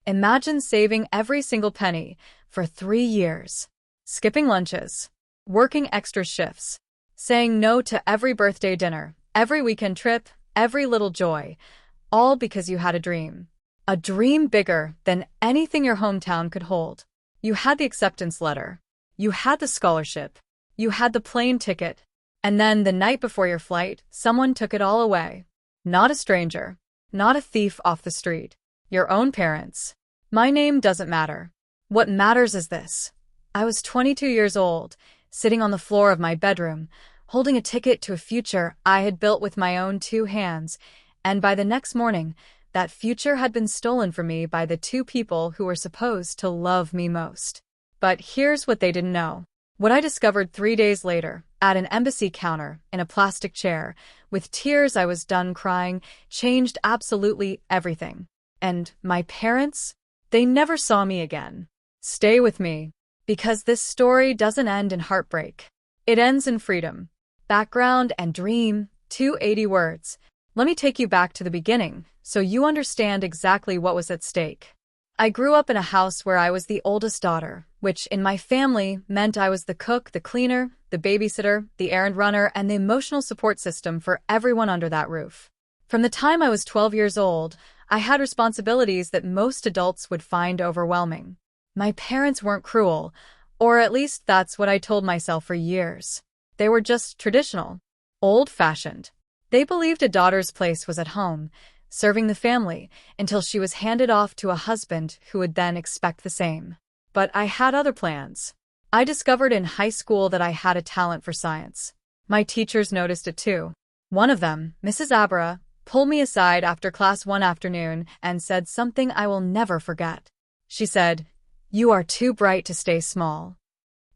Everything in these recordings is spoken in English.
Imagine saving every single penny for 3 years, skipping lunches, working extra shifts, saying no to every birthday dinner, every weekend trip, every little joy, all because you had a dream. A dream bigger than anything your hometown could hold. You had the acceptance letter. You had the scholarship. You had the plane ticket. And then the night before your flight, someone took it all away. Not a stranger. Not a thief off the street. Your own parents. My name doesn't matter. What matters is this. I was 22 years old, sitting on the floor of my bedroom, holding a ticket to a future I had built with my own 2 hands, and by the next morning, that future had been stolen from me by the 2 people who were supposed to love me most. But here's what they didn't know. What I discovered 3 days later, at an embassy counter, in a plastic chair, with tears I was done crying, changed absolutely everything. And my parents? They never saw me again. Stay with me, because this story doesn't end in heartbreak. It ends in freedom. Background and dream, 280 words. Let me take you back to the beginning, so you understand exactly what was at stake. I grew up in a house where I was the oldest daughter, which in my family meant I was the cook, the cleaner, the babysitter, the errand runner, and the emotional support system for everyone under that roof. From the time I was 12 years old, I had responsibilities that most adults would find overwhelming. My parents weren't cruel, or at least that's what I told myself for years. They were just traditional, old-fashioned. They believed a daughter's place was at home, serving the family, until she was handed off to a husband who would then expect the same. But I had other plans. I discovered in high school that I had a talent for science. My teachers noticed it too. One of them, Mrs. Abra, pulled me aside after class one afternoon and said something I will never forget. She said, "You are too bright to stay small."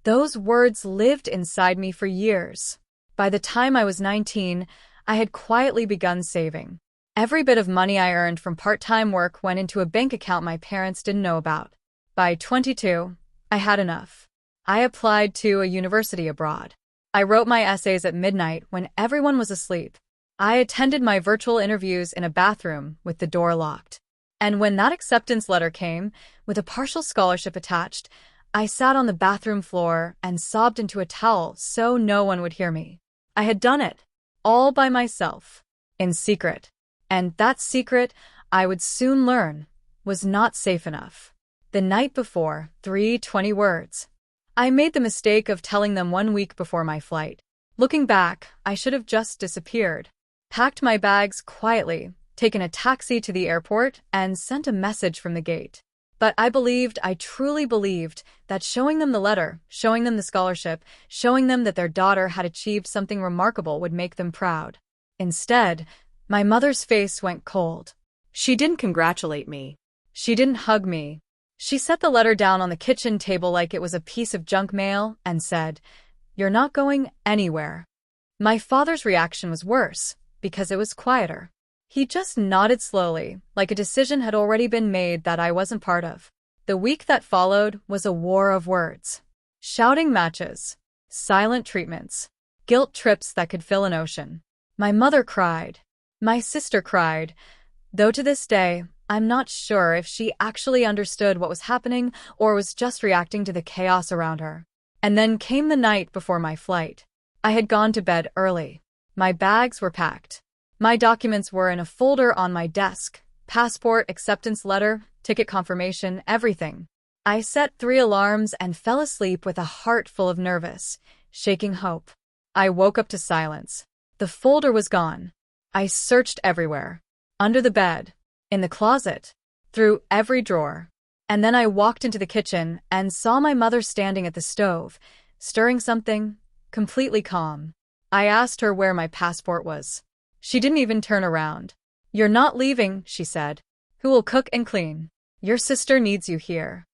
Those words lived inside me for years. By the time I was 19, I had quietly begun saving. Every bit of money I earned from part-time work went into a bank account my parents didn't know about. By 22, I had enough. I applied to a university abroad. I wrote my essays at midnight when everyone was asleep. I attended my virtual interviews in a bathroom with the door locked. And when that acceptance letter came, with a partial scholarship attached, I sat on the bathroom floor and sobbed into a towel so no one would hear me. I had done it, all by myself, in secret. And that secret, I would soon learn, was not safe enough. The night before, 320 words. I made the mistake of telling them 1 week before my flight. Looking back, I should have just disappeared. Packed my bags quietly, taken a taxi to the airport, and sent a message from the gate. But I truly believed, that showing them the letter, showing them the scholarship, showing them that their daughter had achieved something remarkable would make them proud. Instead, my mother's face went cold. She didn't congratulate me. She didn't hug me. She set the letter down on the kitchen table like it was a piece of junk mail and said, "You're not going anywhere." My father's reaction was worse, because it was quieter. He just nodded slowly, like a decision had already been made that I wasn't part of. The week that followed was a war of words. Shouting matches, silent treatments, guilt trips that could fill an ocean. My mother cried. My sister cried, though to this day, I'm not sure if she actually understood what was happening or was just reacting to the chaos around her. And then came the night before my flight. I had gone to bed early. My bags were packed. My documents were in a folder on my desk. Passport, acceptance letter, ticket confirmation, everything. I set 3 alarms and fell asleep with a heart full of nervous, shaking hope. I woke up to silence. The folder was gone. I searched everywhere. Under the bed, in the closet, through every drawer. And then I walked into the kitchen and saw my mother standing at the stove, stirring something, completely calm. I asked her where my passport was. She didn't even turn around. "You're not leaving," she said. "Who will cook and clean? Your sister needs you here."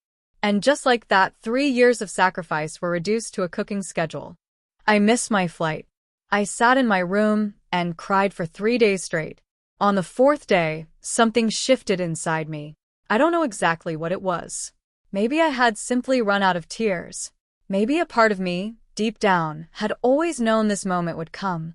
And just like that, 3 years of sacrifice were reduced to a cooking schedule. I missed my flight. I sat in my room and cried for 3 days straight. On the 4th day, something shifted inside me. I don't know exactly what it was. Maybe I had simply run out of tears. Maybe a part of me, deep down, had always known this moment would come.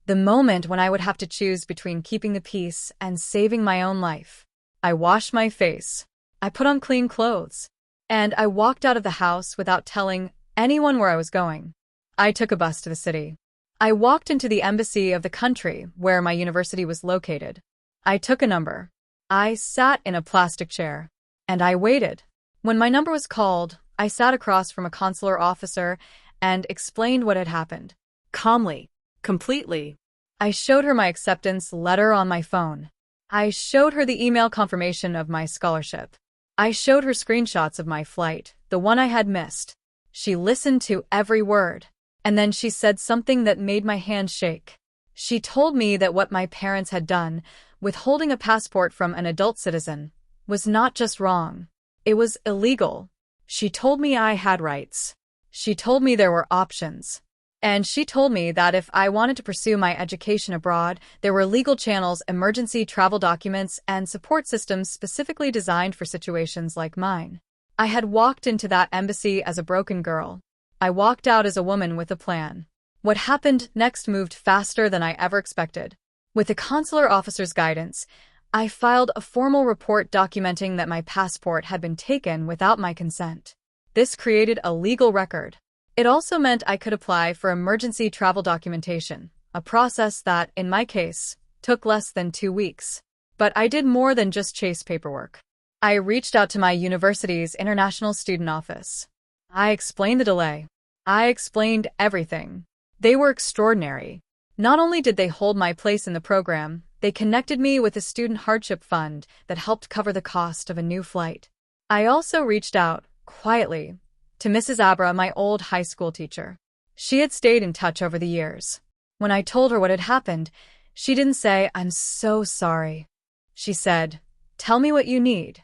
The moment when I would have to choose between keeping the peace and saving my own life. I washed my face. I put on clean clothes. And I walked out of the house without telling anyone where I was going. I took a bus to the city. I walked into the embassy of the country where my university was located. I took a number. I sat in a plastic chair. And I waited. When my number was called, I sat across from a consular officer and explained what had happened. Calmly. Completely. I showed her my acceptance letter on my phone. I showed her the email confirmation of my scholarship. I showed her screenshots of my flight, the one I had missed. She listened to every word. And then she said something that made my hand shake. She told me that what my parents had done, withholding a passport from an adult citizen, was not just wrong. It was illegal. She told me I had rights. She told me there were options. And she told me that if I wanted to pursue my education abroad, there were legal channels, emergency travel documents, and support systems specifically designed for situations like mine. I had walked into that embassy as a broken girl. I walked out as a woman with a plan. What happened next moved faster than I ever expected. With the consular officer's guidance, I filed a formal report documenting that my passport had been taken without my consent. This created a legal record. It also meant I could apply for emergency travel documentation, a process that, in my case, took less than 2 weeks. But I did more than just chase paperwork. I reached out to my university's international student office. I explained the delay. I explained everything. They were extraordinary. Not only did they hold my place in the program, they connected me with a student hardship fund that helped cover the cost of a new flight. I also reached out, quietly, to Mrs. Abra, my old high school teacher. She had stayed in touch over the years. When I told her what had happened, she didn't say, "I'm so sorry." She said, "Tell me what you need."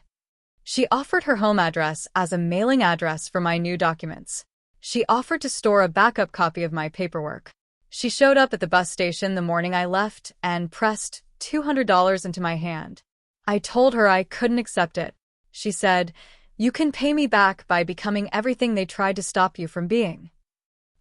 She offered her home address as a mailing address for my new documents. She offered to store a backup copy of my paperwork. She showed up at the bus station the morning I left and pressed $200 into my hand. I told her I couldn't accept it. She said, "You can pay me back by becoming everything they tried to stop you from being."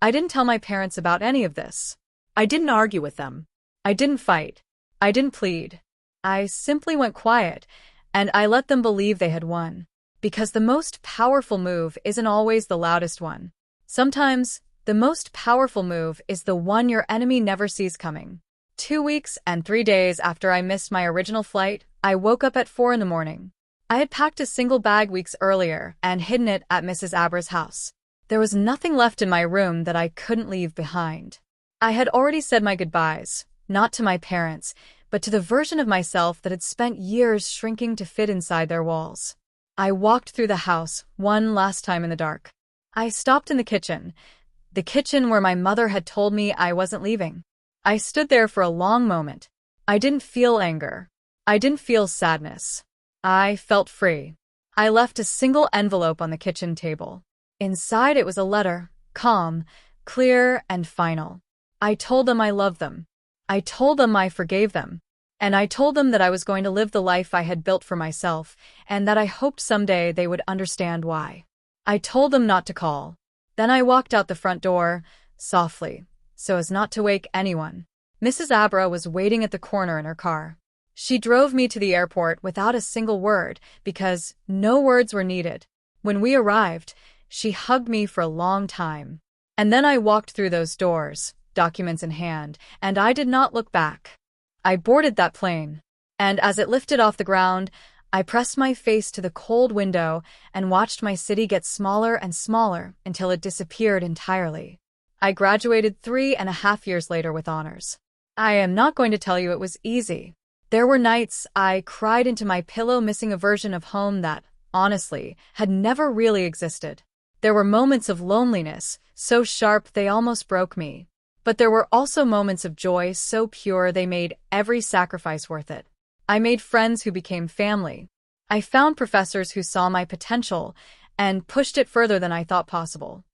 I didn't tell my parents about any of this. I didn't argue with them. I didn't fight. I didn't plead. I simply went quiet, and I let them believe they had won. Because the most powerful move isn't always the loudest one. Sometimes, the most powerful move is the one your enemy never sees coming. 2 weeks and 3 days after I missed my original flight, I woke up at 4 in the morning. I had packed a single bag weeks earlier and hidden it at Mrs. Abra's house. There was nothing left in my room that I couldn't leave behind. I had already said my goodbyes, not to my parents, but to the version of myself that had spent years shrinking to fit inside their walls. I walked through the house one last time in the dark. I stopped in the kitchen where my mother had told me I wasn't leaving. I stood there for a long moment. I didn't feel anger. I didn't feel sadness. I felt free. I left a single envelope on the kitchen table. Inside it was a letter, calm, clear, and final. I told them I loved them. I told them I forgave them. And I told them that I was going to live the life I had built for myself, and that I hoped someday they would understand why. I told them not to call. Then I walked out the front door, softly, so as not to wake anyone. Mrs. Abra was waiting at the corner in her car. She drove me to the airport without a single word, because no words were needed. When we arrived, she hugged me for a long time. And then I walked through those doors, documents in hand, and I did not look back. I boarded that plane. And as it lifted off the ground, I pressed my face to the cold window and watched my city get smaller and smaller until it disappeared entirely. I graduated 3.5 years later with honors. I am not going to tell you it was easy. There were nights I cried into my pillow missing a version of home that, honestly, had never really existed. There were moments of loneliness, so sharp they almost broke me. But there were also moments of joy so pure they made every sacrifice worth it. I made friends who became family. I found professors who saw my potential and pushed it further than I thought possible.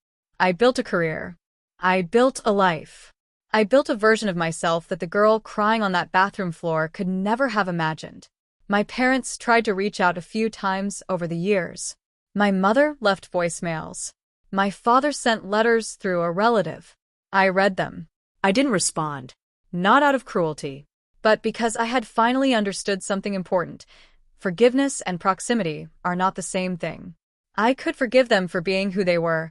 I built a career. I built a life. I built a version of myself that the girl crying on that bathroom floor could never have imagined. My parents tried to reach out a few times over the years. My mother left voicemails. My father sent letters through a relative. I read them. I didn't respond. Not out of cruelty. But because I had finally understood something important. Forgiveness and proximity are not the same thing. I could forgive them for being who they were,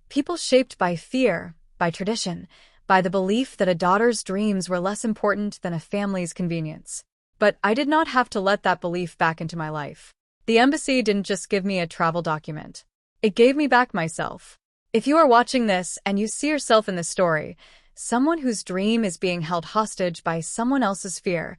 people shaped by fear, by tradition, by the belief that a daughter's dreams were less important than a family's convenience. But I did not have to let that belief back into my life. The embassy didn't just give me a travel document. It gave me back myself. If you are watching this and you see yourself in this story, someone whose dream is being held hostage by someone else's fear,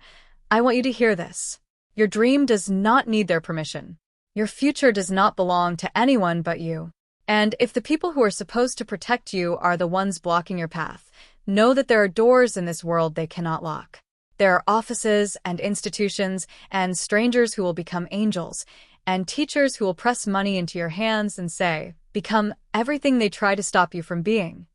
I want you to hear this. Your dream does not need their permission. Your future does not belong to anyone but you. And if the people who are supposed to protect you are the ones blocking your path, know that there are doors in this world they cannot lock. There are offices and institutions and strangers who will become angels, and teachers who will press money into your hands and say, become everything they try to stop you from being.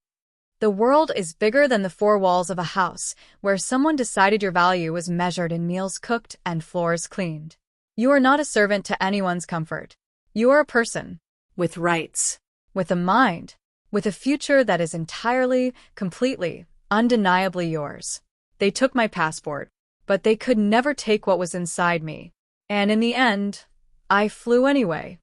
The world is bigger than the four walls of a house where someone decided your value was measured in meals cooked and floors cleaned. You are not a servant to anyone's comfort. You are a person. With rights. With a mind. With a future that is entirely, completely, undeniably yours. They took my passport, but they could never take what was inside me. And in the end, I flew anyway.